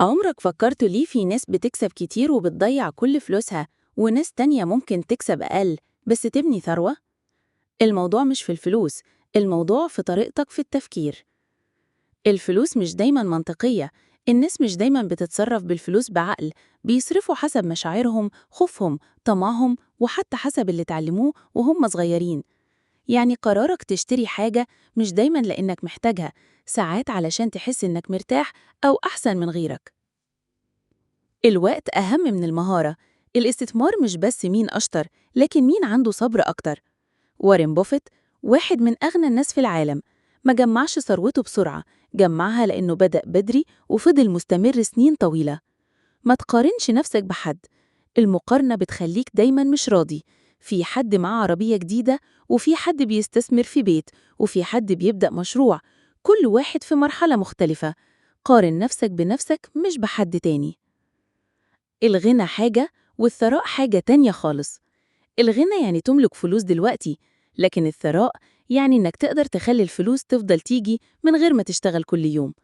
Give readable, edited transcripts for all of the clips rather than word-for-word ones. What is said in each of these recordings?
عمرك فكرت ليه في ناس بتكسب كتير وبتضيع كل فلوسها وناس تانية ممكن تكسب أقل بس تبني ثروة؟ الموضوع مش في الفلوس، الموضوع في طريقتك في التفكير. الفلوس مش دايما منطقية، الناس مش دايما بتتصرف بالفلوس بعقل، بيصرفوا حسب مشاعرهم، خوفهم، طمعهم، وحتى حسب اللي اتعلموه وهم صغيرين. يعني قرارك تشتري حاجة مش دايما لأنك محتاجها، ساعات علشان تحس إنك مرتاح أو أحسن من غيرك. الوقت أهم من المهارة. الاستثمار مش بس مين أشطر، لكن مين عنده صبر أكتر. وارين بوفيت، واحد من أغنى الناس في العالم، ما جمعش ثروته بسرعة، جمعها لأنه بدأ بدري وفضل مستمر سنين طويلة. ما تقارنش نفسك بحد، المقارنة بتخليك دايما مش راضي. في حد معاه عربية جديدة، وفي حد بيستثمر في بيت، وفي حد بيبدأ مشروع، كل واحد في مرحلة مختلفة. قارن نفسك بنفسك مش بحد تاني. الغنى حاجة والثراء حاجة تانية خالص. الغنى يعني تملك فلوس دلوقتي، لكن الثراء يعني إنك تقدر تخلي الفلوس تفضل تيجي من غير ما تشتغل كل يوم.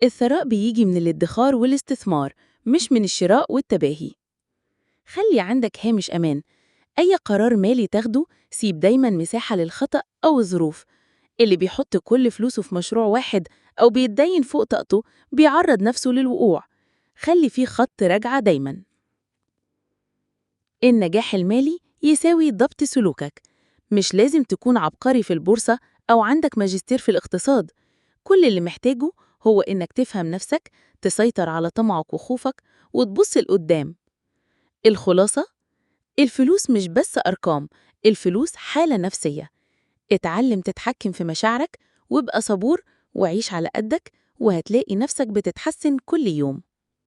الثراء بيجي من الادخار والاستثمار، مش من الشراء والتباهي. خلي عندك هامش أمان. أي قرار مالي تاخده سيب دايما مساحة للخطأ أو الظروف. اللي بيحط كل فلوسه في مشروع واحد أو بيتدين فوق طاقته بيعرض نفسه للوقوع. خلي فيه خط رجعة دايما. النجاح المالي يساوي ضبط سلوكك. مش لازم تكون عبقري في البورصة أو عندك ماجستير في الاقتصاد. كل اللي محتاجه هو إنك تفهم نفسك، تسيطر على طمعك وخوفك، وتبص لقدام. الخلاصة: الفلوس مش بس أرقام، الفلوس حالة نفسية. اتعلم تتحكم في مشاعرك، وابقى صبور، وعيش على قدك، وهتلاقي نفسك بتتحسن كل يوم.